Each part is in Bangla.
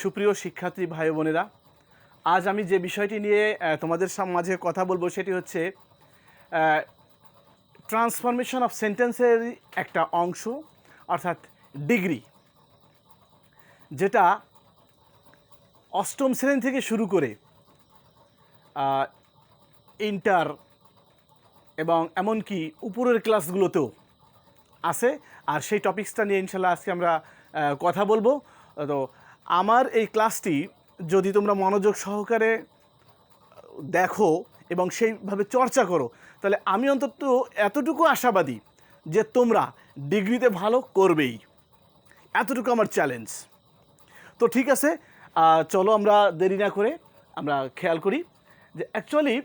সুপ্রিয় শিক্ষার্থী ভাই বোনেরা, আজ আমি যে বিষয়টি নিয়ে তোমাদের মাঝে কথা বলবো সেটি হচ্ছে ট্রান্সফরমেশন অফ সেন্টেন্সের একটা অংশ, অর্থাৎ ডিগ্রি, যেটা অষ্টম শ্রেণী থেকে শুরু করে ইন্টার এবং এমনকি উপরের ক্লাসগুলোতেও আছে। আর সেই টপিক্সটা নিয়ে ইনশাল্লাহ আজকে আমরা কথা বলবো। তো আমার এই ক্লাসটি যদি তোমরা মনোযোগ সহকারে দেখো এবং সেইভাবে চর্চা করো, তাহলে আমি অন্তত এতটুকু আশাবাদী যে তোমরা ডিগ্রিতে ভালো করবেই, এতটুকু আমার চ্যালেঞ্জ। তো ঠিক আছে, চলো আমরা দেরি না করে আমরা খেয়াল করি যে অ্যাকচুয়ালি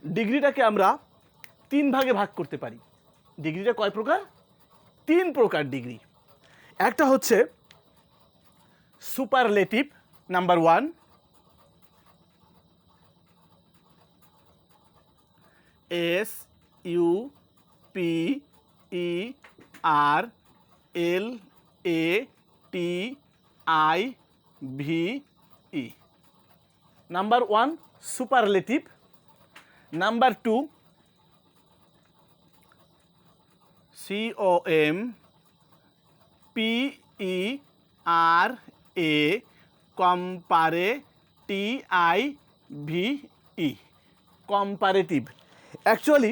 ডিগ্রিটাকে আমরা তিন ভাগে ভাগ করতে পারি। ডিগ্রিটা কয় প্রকার? তিন প্রকার ডিগ্রি। একটা হচ্ছে superlative, number 1। SUPERLATIVE, number 1 superlative. Number 2 COMPARATIVE, comparative. Actually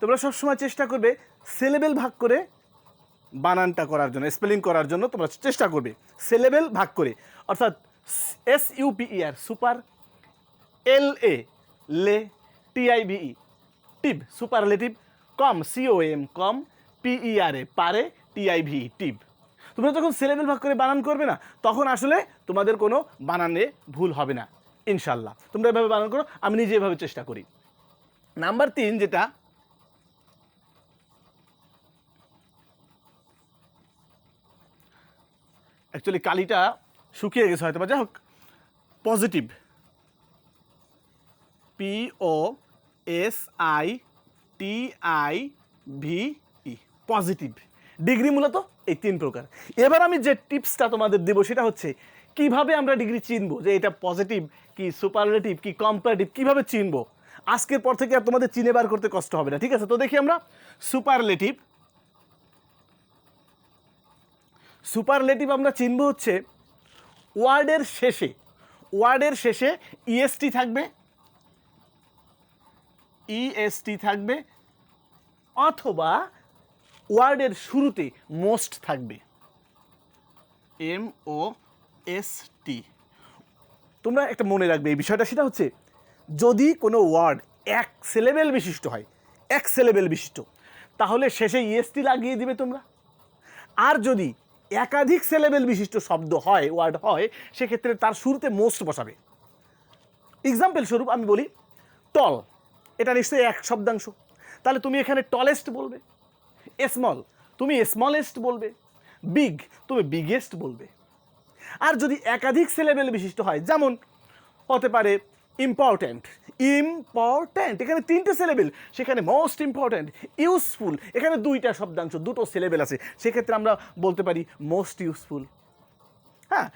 তোমরা সবসময় চেষ্টা করবে সিলেবেল ভাগ করে বানানটা করার জন্য, স্পেলিং করার জন্য তোমরা চেষ্টা করবে সিলেবেল ভাগ করে, অর্থাৎ SUPER সুপার, LA লে, TIVE টিভ সুপারলেটিভ, কম COM কম, PERA পারে, TIVE টিভ। তোমরা যখন সিলেবেল ভাগ করে বানান করবে না, তখন আসলে তোমাদের কোনো বানানে ভুল হবে না ইনশাল্লাহ। তোমরা এভাবে বানান করো, আমি নিজে এভাবে চেষ্টা করি। নাম্বার 3 যেটা অ্যাকচুয়ালি কালিটা শুকিয়ে গেছে হয়তো বা, যাই হোক, পজিটিভ, POSITIVE, পজিটিভ ডিগ্রি। মূলত এই তিন প্রকার। এবার আমি যে টিপসটা তোমাদের দেবো সেটা হচ্ছে কিভাবে আমরা ডিগ্রি চিনবো যে এটা পজিটিভ কি সুপারলেটিভ কি কম্পারেটিভ, কিভাবে চিনবো। আজকের পর থেকে আর তোমাদের চিনে বার করতে কষ্ট হবে না, ঠিক আছে? তো দেখি আমরা সুপারলেটিভ আমরা চিনবো হচ্ছে ওয়ার্ডের শেষে EST থাকবে, অথবা ওয়ার্ডের শুরুতে মোস্ট থাকবে, MOST। তোমরা একটা মনে রাখবে এই বিষয়টা, সেটা হচ্ছে যদি কোনো ওয়ার্ড এক সিলেবেল বিশিষ্ট, তাহলে শেষে EST লাগিয়ে দিবে তোমরা। আর যদি একাধিক সিলেবেল বিশিষ্ট শব্দ হয়, ওয়ার্ড হয়, সেক্ষেত্রে তার শুরুতে মোস্ট বসাবে। এক্সাম্পল স্বরূপ আমি বলি, টল, এটা নিশ্চয়ই এক শব্দাংশ, তাহলে তুমি এখানে টলেস্ট বলবে। স্মল, তুমি স্মলেস্ট বলবে। বিগ, তুমি বিগেস্ট বলবে। আর যদি একাধিক সিলেবেল বিশিষ্ট হয়, যেমন হতে পারে ইম্পর্ট্যান্ট, এখানে 3টে সিলেবেল, সেখানে মোস্ট ইম্পর্ট্যান্ট। ইউজফুল, এখানে 2টা শব্দাংশ, 2টো সিলেবেল আছে, সেক্ষেত্রে আমরা বলতে পারি মোস্ট ইউজফুল। হ্যাঁ,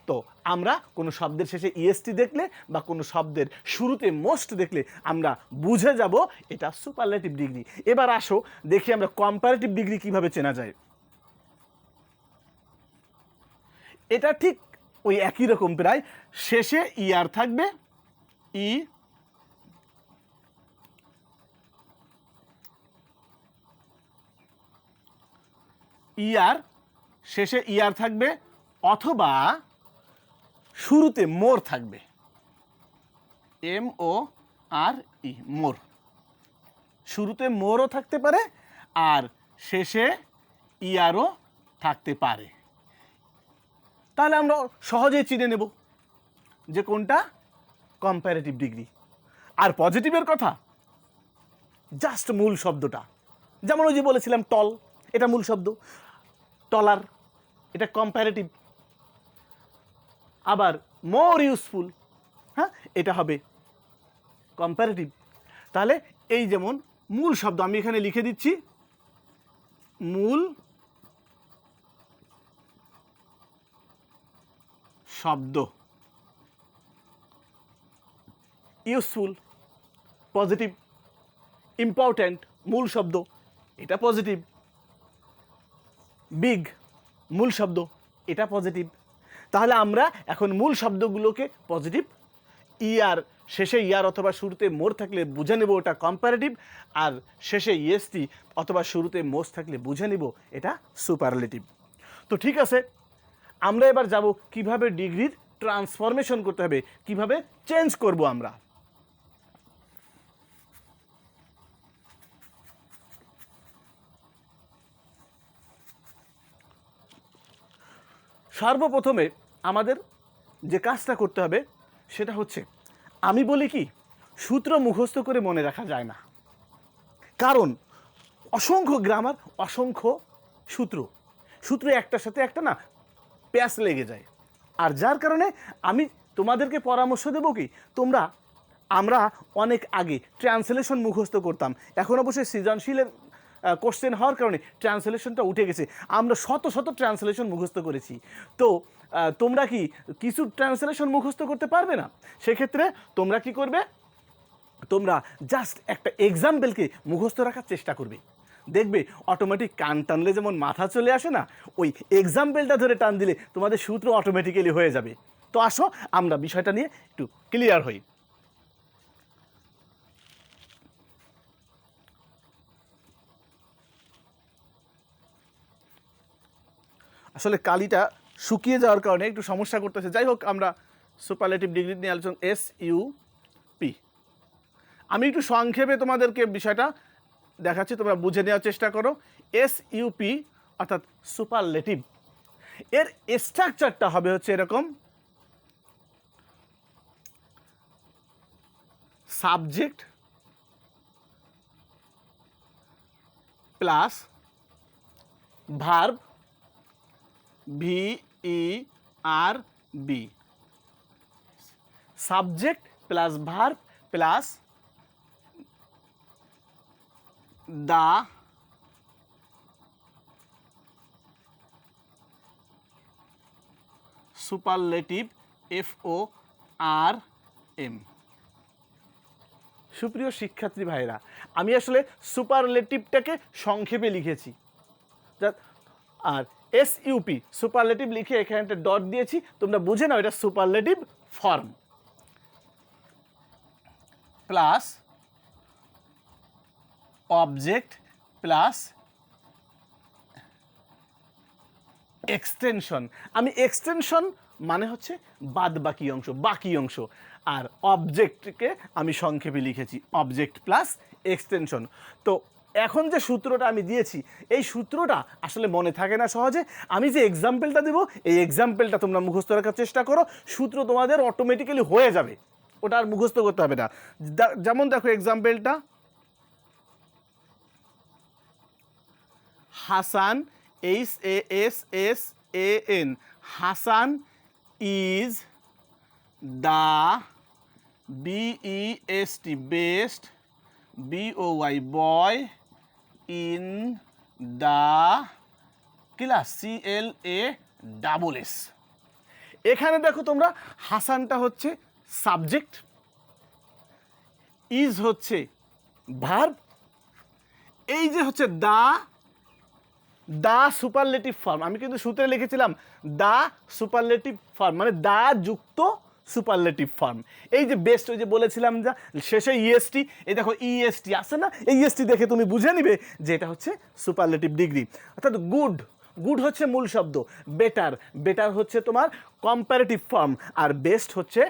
তো আমরা কোনো শব্দের শেষে EST দেখলে বা কোনো শব্দের শুরুতে মোস্ট দেখলে আমরা বুঝে যাব এটা সুপারলেটিভ ডিগ্রি। এবার আসো দেখি আমরা কম্পারেটিভ ডিগ্রি কিভাবে চেনা যায়। এটা ঠিক ওই একই রকম, প্রায় শেষে ER থাকবে, শেষে ER থাকবে, অথবা শুরুতে মোর থাকবে, MORE, মোর। শুরুতে মোরও থাকতে পারে আর শেষে ERও থাকতে পারে। তাহলে আমরা সহজেই চিনে নেব যে কোনটা কম্পারেটিভ ডিগ্রি। আর পজিটিভের কথা, জাস্ট মূল শব্দটা, যেমন ওই যে বলেছিলাম টল, এটা মূল শব্দ। টলার, এটা কম্পারেটিভ। আবার মোর ইউজফুল, হ্যাঁ, এটা হবে কম্পারেটিভ। তাহলে এই যেমন মূল শব্দ আমি এখানে লিখে দিচ্ছি, 'মূল' শব্দ, ইউজফুল পজিটিভ, ইম্পর্ট্যান্ট মূল শব্দ, এটা পজিটিভ, বিগ মূল শব্দ, এটা পজিটিভ। তাহলে আমরা এখন মূল শব্দগুলোকে পজিটিভ, ইয়ার শেষে ইয়ার অথবা শুরুতে মোর থাকলে বুঝে নেব ওটা কম্পারেটিভ, আর শেষে ইএসটি অথবা শুরুতে মোস থাকলে বুঝে নেব এটা সুপারলেটিভ। তো ঠিক আছে, আমরা এবার যাব কিভাবে ডিগ্রির ট্রান্সফরমেশন করতে হবে, কিভাবে চেঞ্জ করব আমরা। সর্বপ্রথমে আমাদের যে কাজটা করতে হবে সেটা হচ্ছে, আমি বলি কি, সূত্র মুখস্থ করে মনে রাখা যায় না, কারণ অসংখ্য গ্রামার, অসংখ্য সূত্র, সূত্র একটার সাথে একটা না প্যাচ লেগে যায়। আর যার কারণে আমি তোমাদেরকে পরামর্শ দেবো কি, আমরা অনেক আগে ট্রান্সলেশন মুখস্থ করতাম, এখন অবশ্যই সৃজনশীলের কোশ্চেন হওয়ার কারণে ট্রান্সলেশনটা উঠে গেছে, আমরা শত শত ট্রান্সলেশন মুখস্থ করেছি। তো তোমরা কি কিছু ট্রান্সলেশন মুখস্থ করতে পারবে না? সেক্ষেত্রে তোমরা কি করবে, তোমরা জাস্ট একটা এক্সাম্পলকে মুখস্থ রাখার চেষ্টা করবে, দেখবে অটোমেটিক কান টানলে যেমন মাথা চলে আসে না, ওই এক্সাম্পলটা ধরে টান দিলে তোমাদের সূত্র অটোমেটিক্যালি হয়ে যাবে। তো আসো আমরা বিষয়টা নিয়ে একটু ক্লিয়ার হই। আসলে কালিটা শুকিয়ে যাওয়ার কারণে একটু সমস্যা করতেছে, যাই হোক আমরা সুপারলেটিভ ডিগ্রি নিয়ে আলোচনা। SUP, আমি একটু সংক্ষেপে তোমাদেরকে বিষয়টা দেখাচ্ছি, তোমরা বুঝে নেওয়ার চেষ্টা করো। SUP অর্থাৎ সুপারলেটিভ, এর স্ট্রাকচারটা হবে হচ্ছে এরকম: subject plus verb, VERB, subject plus verb plus the superlative, FORM। সুপ্রিয় শিক্ষার্থী ভাইরা, আমি আসলে সুপারলেটিভটাকে সংক্ষেপে লিখেছি, আর SUP সুপারলেটিভ লিখে এখানে একটা ডট দিয়েছি, তোমরা বুঝে নাও এটা superlative form. Plus object plus extension. আমি এক্সটেনশন মানে হচ্ছে বাদ বাকি অংশ, বাকি অংশ, আর অবজেক্টকে আমি সংক্ষেপে লিখেছি অবজেক্ট প্লাস এক্সটেনশন। তো এখন যে সূত্রটা আমি দিয়েছি, এই সূত্রটা আসলে মনে থাকে না সহজে, আমি যে এক্সাম্পলটা দেবো এই এক্সাম্পলটা তোমরা মুখস্থ রাখার চেষ্টা করো, সূত্র তোমাদের অটোমেটিক্যালি হয়ে যাবে, ওটা আর মুখস্থ করতে হবে না। যেমন দেখো এক্সাম্পলটা, Hasan, HASAN, Hasan is the BEST best, BOY boy, in the class, CLASS। এখানে দেখো তোমরা, হাসানটা হচ্ছে সাবজেক্ট, ইজ হচ্ছে ভার্ব, এই যে হচ্ছে দা সুপারলেটিভ ফর্ম, আমি কিন্তু সূত্রে লিখেছিলাম দা সুপারলেটিভ ফর্ম, মানে দা যুক্ত সুপারলেটিভ ফর্ম। এই যে বেস্ট, ওই যে বলেছিলাম যা শেষে EST, এই দেখো EST আছে না, এই EST দেখে তুমি বুঝে নিবে যে এটা হচ্ছে সুপারলেটিভ ডিগ্রি। অর্থাৎ গুড হচ্ছে মূল শব্দ, বেটার হচ্ছে তোমার কম্পারেটিভ ফর্ম, আর বেস্ট হচ্ছে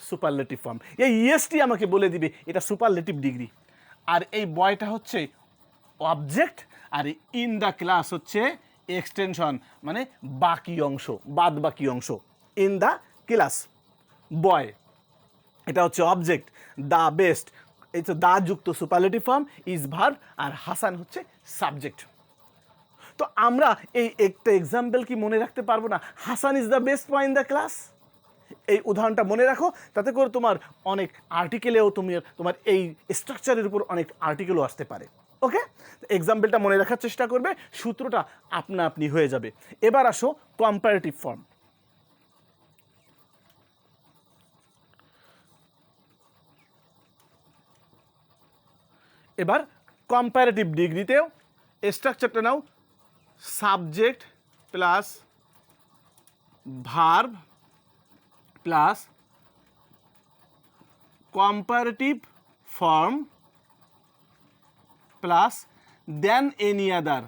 সুপারলেটিভ ফর্ম। এই EST আমাকে বলে দিবে এটা সুপারলেটিভ ডিগ্রি। আর এই বয়টা হচ্ছে অবজেক্ট, আর ইন দ্য ক্লাস হচ্ছে এক্সটেনশন, মানে বাকি অংশ, বাদ বাকি অংশ। ইন দ্য ক্লাস বয়, এটা হচ্ছে অবজেক্ট, দা বেস্ট, এই তো দা যুক্ত সুপারলেটিভ ফর্ম, ইজ ভার্ব, আর হাসান হচ্ছে সাবজেক্ট। তো আমরা এই একটা এক্সাম্পল কি মনে রাখতে পারবো না? Hasan is the best boy in the class, এই উদাহরণটা মনে রাখো, তাতে করে তোমার অনেক আর্টিকেলেও তোমার এই স্ট্রাকচারের উপর অনেক আর্টিকেলও আসতে পারে। ওকে, এক্সাম্পলটা মনে রাখার চেষ্টা করবে, সূত্রটা আপনা আপনি হয়ে যাবে। এবার আসো কম্পারেটিভ ফর্ম। এবার কম্পারেটিভ ডিগ্রিতেও স্ট্রাকচারটা নাও, subject plus verb plus comparative form plus than any other,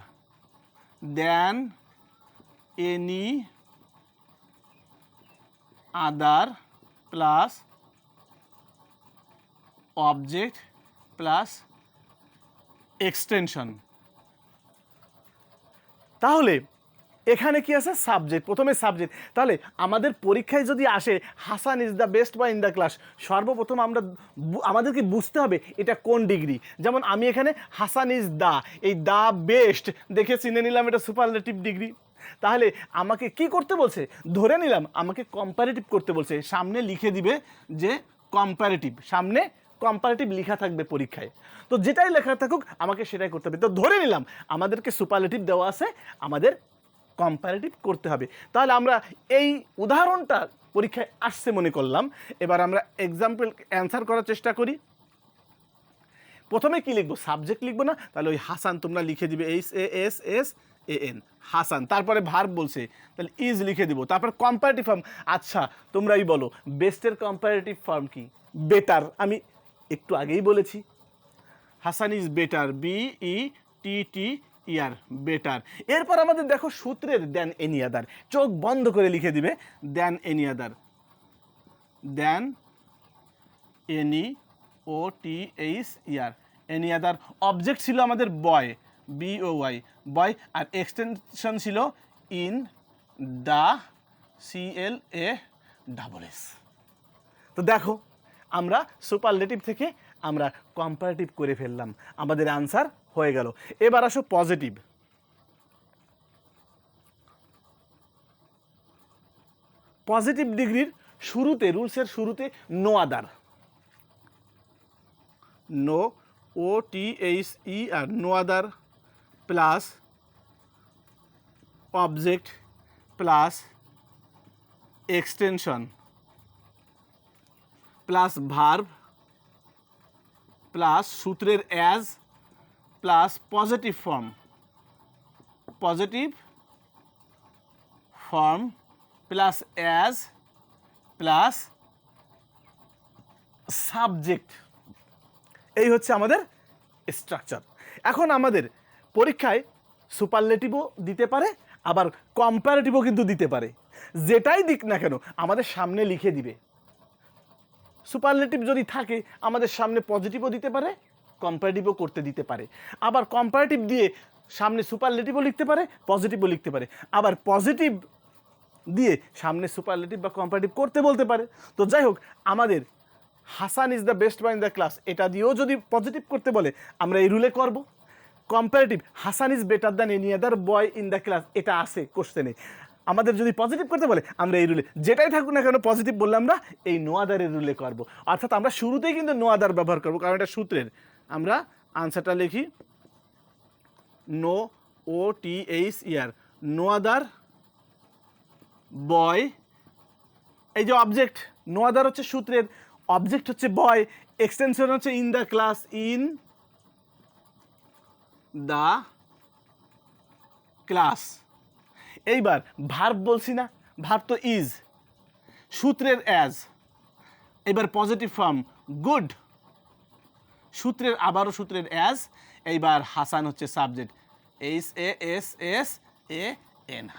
than any other plus object plus extension. তাহলে এখানে কি আছে? সাবজেক্ট, প্রথমে সাবজেক্ট। তাহলে আমাদের পরীক্ষায় যদি আসে Hasan is the best boy in the class, সর্বপ্রথম আমাদেরকে বুঝতে হবে এটা কোন ডিগ্রি। যেমন আমি এখানে হাসান ইজ দ্য, এই দ্য বেস্ট দেখে চিনে নিলাম এটা সুপারলেটিভ ডিগ্রি। তাহলে আমাকে কি করতে বলছে? ধরে নিলাম আমাকে কম্পারেটিভ করতে বলছে, সামনে লিখে দিবে যে কম্পারেটিভ, সামনে কম্পারেটিভ লেখা থাকবে পরীক্ষায়। তো যেটাই লেখা থাকুক আমাকে সেটাই করতে হবে। তো ধরে নিলাম আমাদেরকে সুপারলেটিভ দেওয়া আছে, আমাদের কম্পারেটিভ করতে হবে। তাহলে আমরা এই উদাহরণটা পরীক্ষায় আসছে মনে করলাম। এবার আমরা এক্সাম্পল অ্যান্সার করার চেষ্টা করি। প্রথমে কি লিখবো? সাবজেক্ট লিখবো না? তাহলে ওই হাসান তোমরা লিখে দিবে HASSAN, হাসান। তারপরে ভার্ব বলছে, তাহলে ইজ লিখে দিব। তারপর কম্পারেটিভ ফর্ম। আচ্ছা তোমরাই বলো বেস্টের কম্পারেটিভ ফর্ম কি? বেটার। আমি একটু আগেই বলেছি Hasan is better, BETTER, better. এরপর আমাদের দেখো সূত্রের দেন এনি আদার, চোখ বন্ধ করে লিখে দিবে দেন any other, than any OTHER, any other. Object ছিল আমাদের বয়, BOY, বয়। আর এক্সটেনশন ছিল ইন দ্য, CLASS। তো দেখো আমরা সুপারলেটিভ থেকে আমরা কম্পারেটিভ করে ফেললাম, আমাদের আনসার হয়ে গেল। এবার আসো পজিটিভ। পজিটিভ ডিগ্রির শুরুতে, রুলসের শুরুতে no other, no OTHER, no other plus object plus extension plus verb plus সূত্রের as plus positive form, positive form plus as plus subject. এই হচ্ছে আমাদের স্ট্রাকচার। এখন আমাদের পরীক্ষায় সুপারলেটিভও দিতে পারে, আবার কম্পারেটিভও কিন্তু দিতে পারে। যেটাই দিক না কেন আমাদের সামনে লিখে দিবে। সুপারলেটিভ যদি থাকে আমাদের সামনে পজিটিভও দিতে পারে, কম্পারেটিভও করতে দিতে পারে। আবার কম্পারেটিভ দিয়ে সামনে সুপারলেটিভও লিখতে পারে, পজিটিভও লিখতে পারে। আবার পজিটিভ দিয়ে সামনে সুপারলেটিভ বা কম্পারেটিভ করতে বলতে পারে। তো যাই হোক, আমাদের Hasan is the best boy in the class এটা দিয়েও যদি পজিটিভ করতে বলে আমরা এই রুলে করব। Comparative Hasan is better than any other boy in the class এটা আসে কোশ্চেনে। আমাদের যদি পজিটিভ করতে বলে আমরা এই রুলে, যেটাই থাকুক না কেন পজিটিভ বললে আমরা এই নো আদারের রুলে করব। অর্থাৎ আমরা শুরুতেই কিন্তু নো আদার ব্যবহার করব, কারণ এটা সূত্রের। আমরা আনসারটা লিখি নো OTHER, নো আদার বয়। এই যে অবজেক্ট, নো আদার হচ্ছে সূত্রের, অবজেক্ট হচ্ছে বয়, এক্সটেনশন হচ্ছে in the class, in the class. এইবার ভার্ব বলছি না, ভার্ব তো ইজ, সূত্রের অ্যাজ। এইবার পজিটিভ ফর্ম গুড, সূত্রের আবারও সূত্রের অ্যাজ। এইবার হাসান হচ্ছে সাবজেক্ট, HASSAN,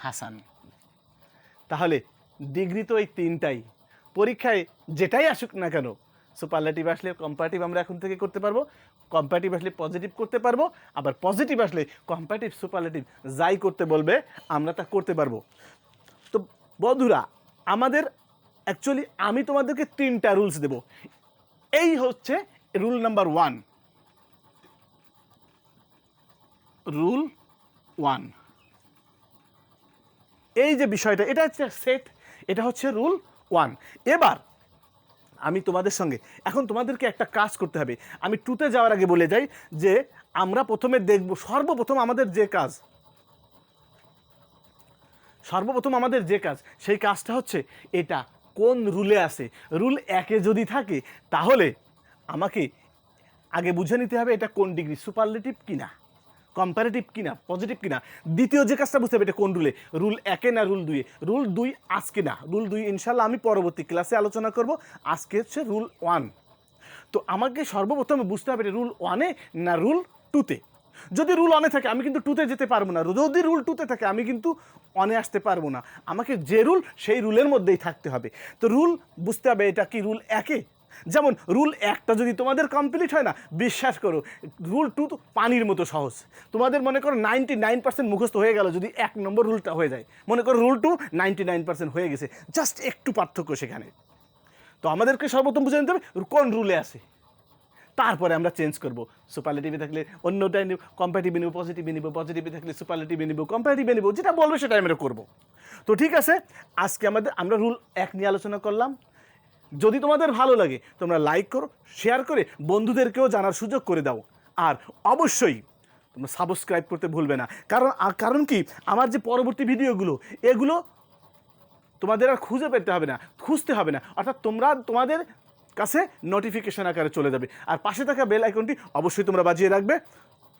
হাসান। তাহলে ডিগ্রি তো এই তিনটাই, পরীক্ষায় যেটাই আসুক না কেন, সুপারলেটিভ আসলে কম্পারেটিভ আমরা এখন থেকে করতে পারবো, কম্পারেটিভ আসলে পজিটিভ করতে পারবো, আবার পজিটিভ আসলে কম্পারেটিভ সুপারলেটিভ যাই করতে বলবে আমরা তা করতে পারবো। তো বন্ধুরা আমাদের অ্যাকচুয়ালি আমি তোমাদেরকে তিনটা রুলস দেব। এই হচ্ছে রুল নাম্বার 1, রুল 1। এই যে বিষয়টা এটা হচ্ছে সেট, এটা হচ্ছে রুল 1। এবার আমি তোমাদের সঙ্গে এখন তোমাদেরকে একটা কাজ করতে হবে। আমি 2তে যাওয়ার আগে বলে যাই যে আমরা প্রথমে দেখব, সর্বপ্রথম আমাদের যে কাজ সেই কাজটা হচ্ছে এটা কোন রুলে আছে। রুল 1-এ যদি থাকে তাহলে আমাকে আগে বুঝে নিতে হবে এটা কোন ডিগ্রি, সুপারলেটিভ কিনা, কম্পারেটিভ কিনা, পজিটিভ কিনা। দ্বিতীয় যে কাজটা বুঝতে হবে এটা কোন রুলে, রুল 1 না রুল 2। রুল 2 আজকে না, রুল 2 ইনশাল্লাহ আমি পরবর্তী ক্লাসে আলোচনা করব। আজকে হচ্ছে রুল 1। তো আমাকে সর্বপ্রথমে বুঝতে হবে এটা রুল 1-এ না রুল 2-তে। যদি রুল 1-এ থাকে আমি কিন্তু 2-তে যেতে পারবো না, যদি রুল 2-তে থাকে আমি কিন্তু 1-এ আসতে পারবো না। আমাকে যে রুল সেই রুলের মধ্যেই থাকতে হবে। তো রুল বুঝতে হবে এটা কি রুল 1-এ। যেমন রুল 1টা যদি তোমাদের কমপ্লিট হয় না, বিশ্বাস করো রুল 2 তো পানির মতো সহজ। তোমাদের মনে করো 99% মুখস্থ হয়ে গেল যদি 1 নম্বর রুলটা হয়ে যায়। মনে করো রুল 2 99% হয়ে গেছে, জাস্ট একটু পার্থক্য সেখানে। তো আমাদেরকে সর্বপ্রথম বুঝে নিতে হবে কোন রুলে আছে, তারপরে আমরা চেঞ্জ করব। সুপারলেটিভে থাকলে অন্যটাই নিব, কম্পারেটিভে নিব, পজিটিভে নিব, পজিটিভে থাকলে সুপারলেটিভে নিব, কম্পারেটিভে নিব, যেটা বলবে সেটা আমরা করব। তো ঠিক আছে, আজকে আমরা রুল 1 নিয়ে আলোচনা করলাম। যদি তোমাদের ভালো লাগে তোমরা লাইক করো, শেয়ার করে বন্ধুদেরকেও জানার সুযোগ করে দাও। আর অবশ্যই তোমরা সাবস্ক্রাইব করতে ভুলবে না, কারণ কি আমার যে পরবর্তী ভিডিওগুলো এগুলো তোমাদের আর খুঁজতে হবে না, অর্থাৎ তোমাদের কাছে নোটিফিকেশন আকারে চলে যাবে। আর পাশে থাকা বেল আইকনটি অবশ্যই তোমরা বাজিয়ে রাখবে।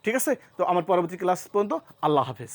ঠিক আছে, তো আমার পরবর্তী ক্লাস পর্যন্ত আল্লাহ হাফেজ।